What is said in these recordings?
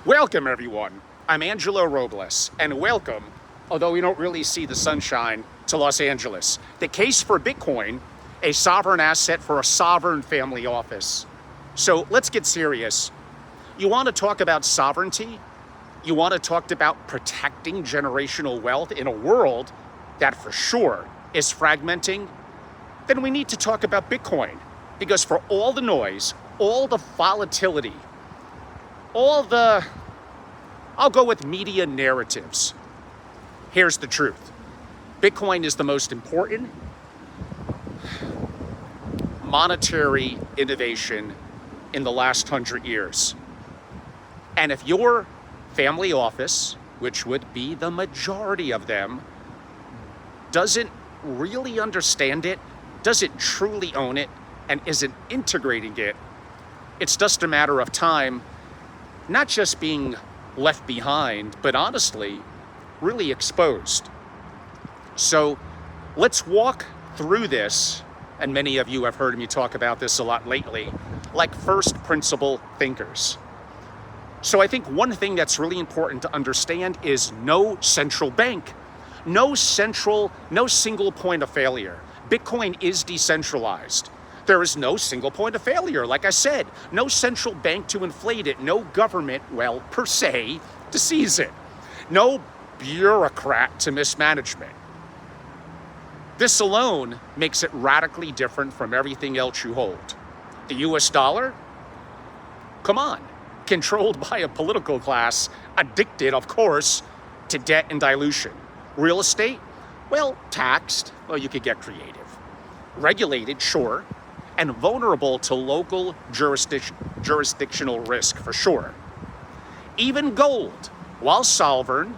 Welcome, everyone. I'm Angelo Robles, and welcome, although we don't really see the sunshine, to Los Angeles. The case for Bitcoin, a sovereign asset for a sovereign family office. So let's get serious. You want to talk about sovereignty? You want to talk about protecting generational wealth in a world that for sure is fragmenting? Then we need to talk about Bitcoin, because for all the noise, all the volatility, I'll go with media narratives. Here's the truth. Bitcoin is the most important monetary innovation in the last 100 years. And if your family office, which would be the majority of them, doesn't really understand it, doesn't truly own it, and isn't integrating it, it's just a matter of time, not just being left behind, but honestly, really exposed. So let's walk through this, and many of you have heard me talk about this a lot lately, like first principle thinkers. So I think one thing that's really important to understand is no central bank, no single point of failure. Bitcoin is decentralized. There is no single point of failure. Like I said, no central bank to inflate it, no government, well, per se, to seize it, no bureaucrat to mismanagement. This alone makes it radically different from everything else you hold. The US dollar? Come on, controlled by a political class, addicted, of course, to debt and dilution. Real estate? Well, taxed, well, you could get creative. Regulated, sure, and vulnerable to local jurisdictional risk, for sure. Even gold, while sovereign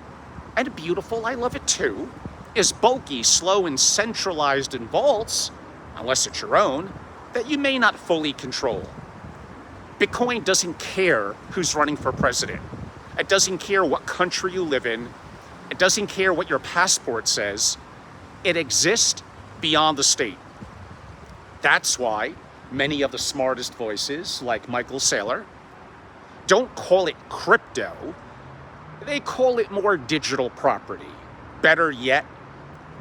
and beautiful, I love it too, is bulky, slow, and centralized in vaults, unless it's your own, that you may not fully control. Bitcoin doesn't care who's running for president. It doesn't care what country you live in. It doesn't care what your passport says. It exists beyond the state. That's why many of the smartest voices, like Michael Saylor, don't call it crypto. They call it more digital property. Better yet,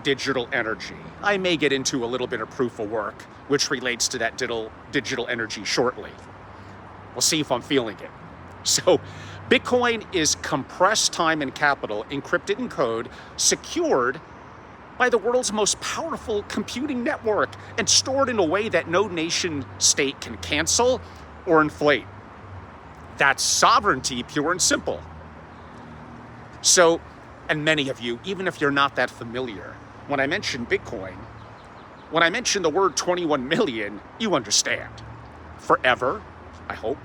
digital energy. I may get into a little bit of proof of work, which relates to that digital energy shortly. We'll see if I'm feeling it. So, Bitcoin is compressed time and capital, encrypted in code, secured by the world's most powerful computing network, and stored in a way that no nation state can cancel or inflate. That's sovereignty, pure and simple. So, and many of you, even if you're not that familiar, when I mention Bitcoin, when I mention the word 21 million, you understand. Forever, I hope.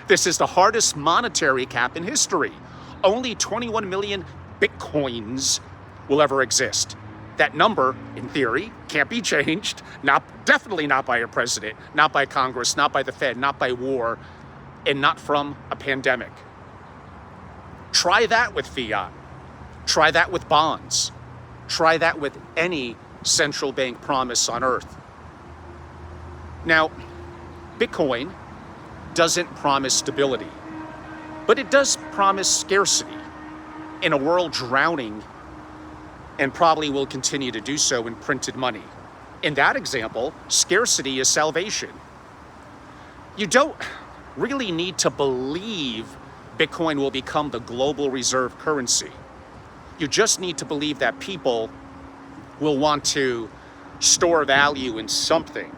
This is the hardest monetary cap in history. Only 21 million Bitcoins will ever exist. That number, in theory, can't be changed. Definitely not by a president, not by Congress, not by the Fed, not by war, and not from a pandemic. Try that with fiat. Try that with bonds. Try that with any central bank promise on earth. Now, Bitcoin doesn't promise stability, but it does promise scarcity in a world drowning, and probably will continue to do so, in printed money. In that example, scarcity is salvation. You don't really need to believe Bitcoin will become the global reserve currency. You just need to believe that people will want to store value in something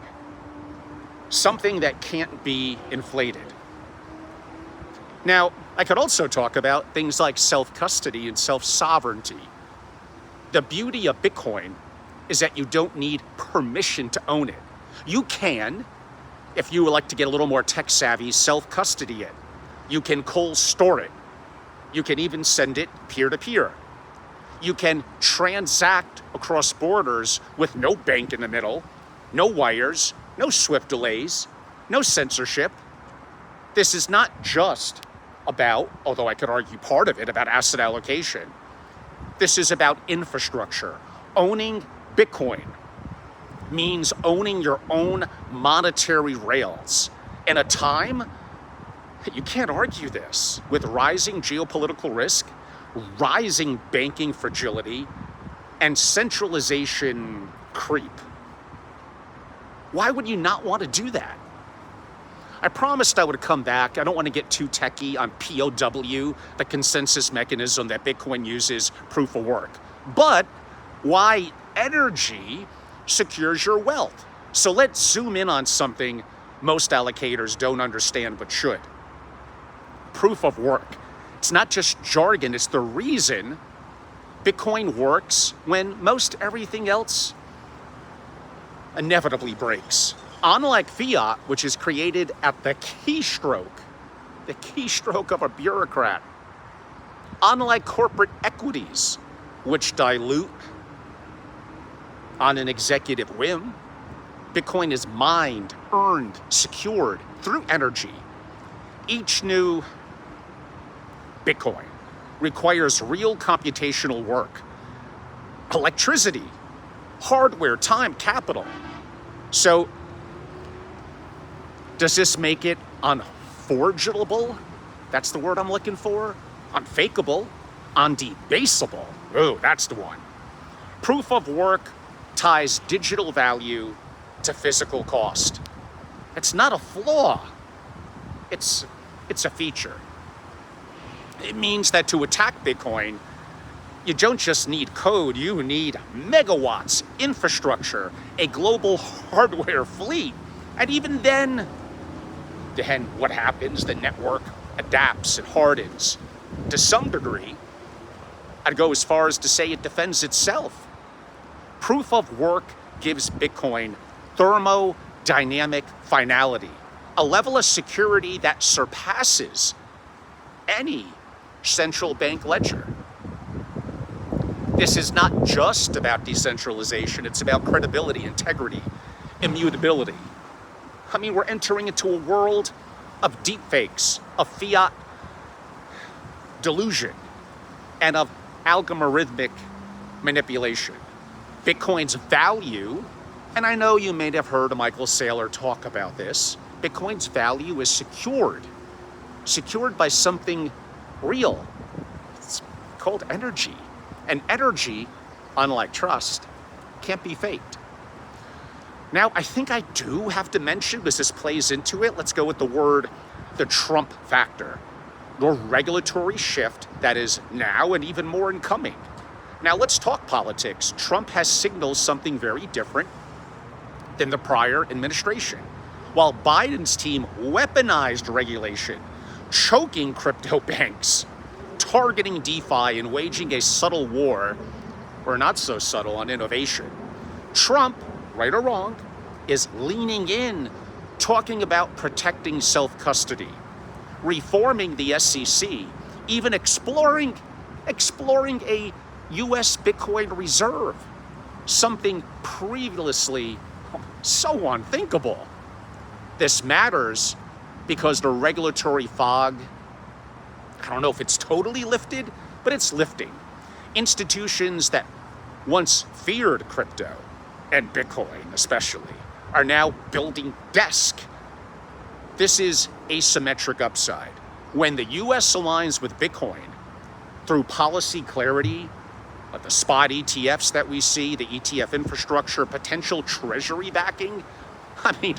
that can't be inflated. Now, I could also talk about things like self-custody and self-sovereignty. The beauty of Bitcoin is that you don't need permission to own it. You can, if you would like to get a little more tech savvy, self-custody it. You can cold store it. You can even send it peer-to-peer. You can transact across borders with no bank in the middle, no wires, no SWIFT delays, no censorship. This is not just about, although I could argue part of it, about asset allocation. This is about infrastructure. Owning Bitcoin means owning your own monetary rails in a time You can't argue this. With rising geopolitical risk, rising banking fragility, and centralization creep. Why would you not want to do that? I promised I would come back. I don't want to get too techie on POW, the consensus mechanism that Bitcoin uses, proof of work. But why energy secures your wealth. So let's zoom in on something most allocators don't understand but should. Proof of work. It's not just jargon, it's the reason Bitcoin works when most everything else inevitably breaks. Unlike fiat, which is created at the keystroke of a bureaucrat. Unlike corporate equities, which dilute on an executive whim, Bitcoin is mined, earned, secured through energy. Each new Bitcoin requires real computational work, electricity, hardware, time, capital. So, does this make it unforgeable? That's the word I'm looking for. Unfakeable, undebasable. Oh, that's the one. Proof of work ties digital value to physical cost. It's not a flaw. It's a feature. It means that to attack Bitcoin, you don't just need code, you need megawatts, infrastructure, a global hardware fleet. And even then what happens? The network adapts, it hardens. To some degree, I'd go as far as to say it defends itself. Proof of work gives Bitcoin thermodynamic finality, a level of security that surpasses any central bank ledger. This is not just about decentralization, it's about credibility, integrity, immutability. I mean, we're entering into a world of deepfakes, of fiat delusion, and of algorithmic manipulation. Bitcoin's value, and I know you may have heard Michael Saylor talk about this, Bitcoin's value is secured by something real. It's called energy. And energy, unlike trust, can't be faked. Now, I think I do have to mention, because this plays into it, let's go with the Trump factor. The regulatory shift that is now and even more incoming. Now, let's talk politics. Trump has signaled something very different than the prior administration. While Biden's team weaponized regulation, choking crypto banks, targeting DeFi, and waging a subtle war, or not so subtle, on innovation, Trump, right or wrong, is leaning in, talking about protecting self-custody, reforming the SEC, even exploring a U.S. Bitcoin reserve, something previously so unthinkable. This matters because the regulatory fog, I don't know if it's totally lifted, but it's lifting. Institutions that once feared crypto, and Bitcoin especially, are now building desk. This is asymmetric upside. When the US aligns with Bitcoin through policy clarity, like the spot ETFs that we see, the ETF infrastructure, potential treasury backing, I mean,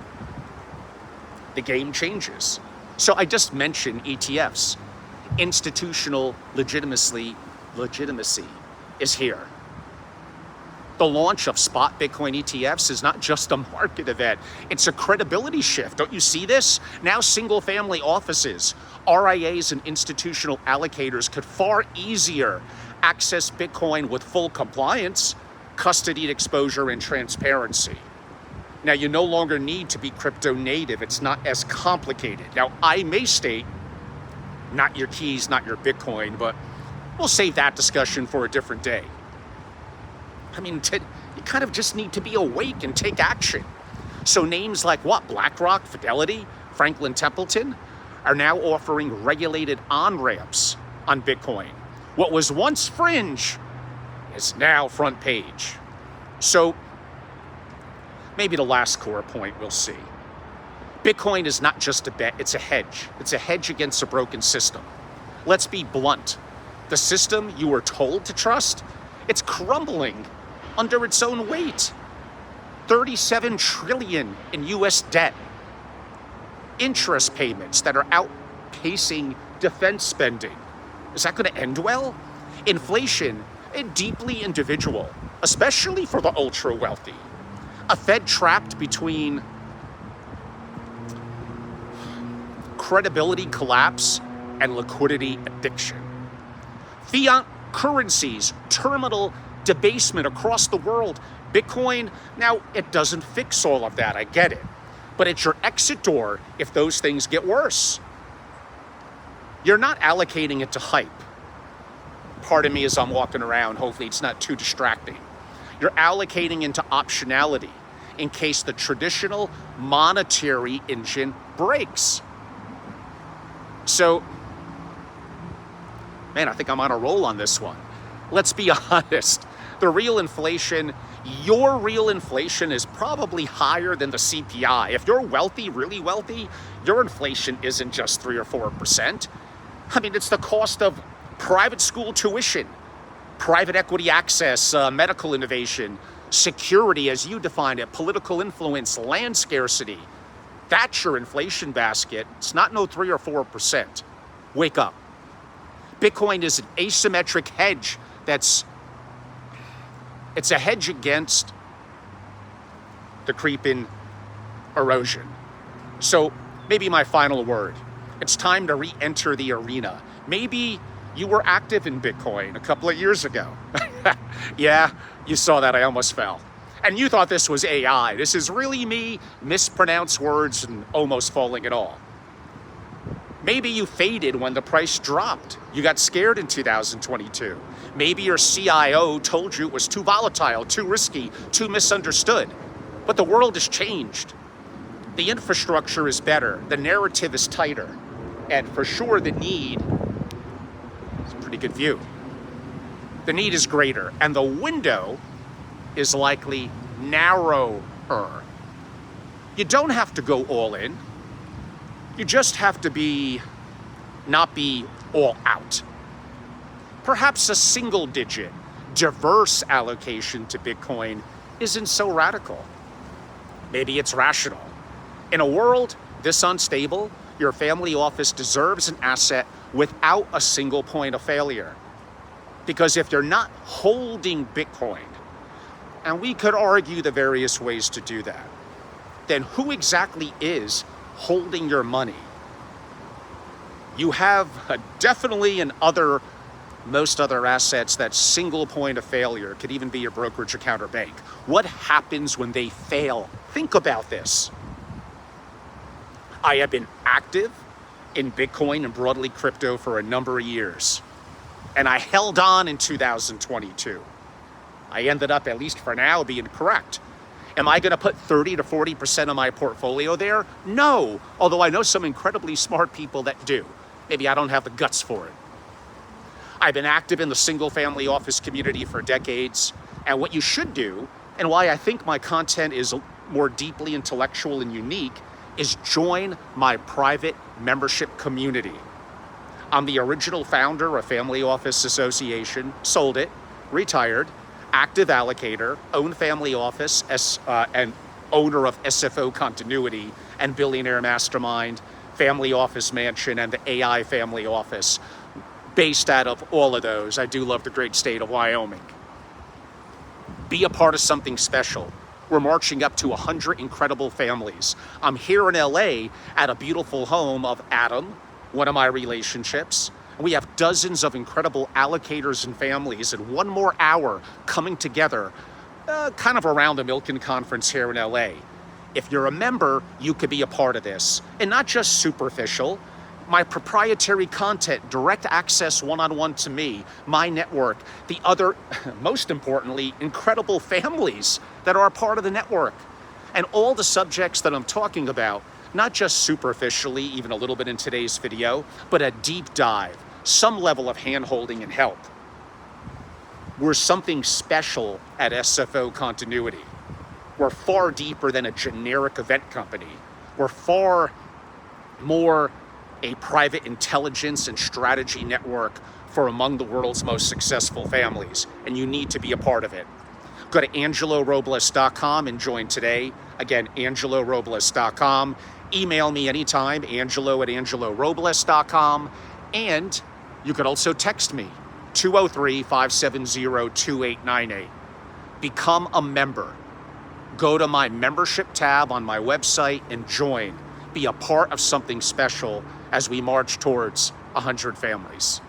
the game changes. So I just mentioned ETFs. Institutional legitimacy is here. The launch of spot Bitcoin ETFs is not just a market event, it's a credibility shift. Don't you see this? Now single-family offices, RIAs, and institutional allocators could far easier access Bitcoin with full compliance, custodied exposure, and transparency. Now, you no longer need to be crypto native. It's not as complicated. Now, I may state, not your keys, not your Bitcoin, but we'll save that discussion for a different day. I mean, you kind of just need to be awake and take action. So names like what? BlackRock, Fidelity, Franklin Templeton are now offering regulated on-ramps on Bitcoin. What was once fringe is now front page. So maybe the last core point we'll see. Bitcoin is not just a bet, it's a hedge. It's a hedge against a broken system. Let's be blunt. The system you were told to trust, it's crumbling under its own weight. 37 trillion in US debt. Interest payments that are outpacing defense spending. Is that going to end well? Inflation, deeply individual, especially for the ultra wealthy. A Fed trapped between credibility collapse and liquidity addiction. Fiat currencies, terminal debasement across the world. Bitcoin, now it doesn't fix all of that, I get it. But it's your exit door if those things get worse. You're not allocating it to hype. Pardon me as I'm walking around, hopefully it's not too distracting. You're allocating into optionality in case the traditional monetary engine breaks. So, man, I think I'm on a roll on this one. Let's be honest. The real inflation, your real inflation is probably higher than the CPI. If you're wealthy, really wealthy, your inflation isn't just 3 or 4%. I mean, it's the cost of private school tuition, private equity access, medical innovation, security as you define it, political influence, land scarcity. That's your inflation basket. It's not no 3 or 4%. Wake up. Bitcoin is an asymmetric hedge it's a hedge against the creeping erosion. So maybe my final word, it's time to re-enter the arena. Maybe you were active in Bitcoin a couple of years ago. Yeah, you saw that, I almost fell. And you thought this was AI. This is really me, mispronounced words and almost falling at all. Maybe you faded when the price dropped. You got scared in 2022. Maybe your CIO told you it was too volatile, too risky, too misunderstood. But the world has changed. The infrastructure is better. The narrative is tighter. And for sure, the need is a pretty good view. The need is greater, and the window is likely narrower. You don't have to go all in. You just have to not be all out. Perhaps a single digit, diverse allocation to Bitcoin isn't so radical. Maybe it's rational. In a world this unstable, your family office deserves an asset without a single point of failure. Because if you're not holding Bitcoin, and we could argue the various ways to do that, then who exactly is holding your money? You have definitely most other assets, that single point of failure could even be your brokerage account or bank. What happens when they fail? Think about this. I have been active in Bitcoin and broadly crypto for a number of years, and I held on in 2022. I ended up, at least for now, being correct. Am I going to put 30 to 40% of my portfolio there? No, although I know some incredibly smart people that do. Maybe I don't have the guts for it. I've been active in the single family office community for decades, and what you should do, and why I think my content is more deeply intellectual and unique, is join my private membership community. I'm the original founder of Family Office Association, sold it, retired, active allocator, own family office, and owner of SFO Continuity and Billionaire Mastermind, Family Office Mansion, and the AI Family Office, based out of all of those. I do love the great state of Wyoming. Be a part of something special. We're marching up to 100 incredible families. I'm here in LA at a beautiful home of Adam, one of my relationships. We have dozens of incredible allocators and families, and one more hour coming together, kind of around the Milken Conference here in LA. If you're a member, you could be a part of this. And not just superficial. My proprietary content, direct access one-on-one to me, my network, the other, most importantly, incredible families that are a part of the network. And all the subjects that I'm talking about, not just superficially, even a little bit in today's video, but a deep dive, some level of hand-holding and help. We're something special at SFO Continuity. We're far deeper than a generic event company. We're far more a private intelligence and strategy network for among the world's most successful families, and you need to be a part of it. Go to angelorobles.com and join today. Again, angelorobles.com. Email me anytime, angelo@angelorobles.com. And you could also text me, 203-570-2898. Become a member. Go to my membership tab on my website and join. Be a part of something special as we march towards 100 families.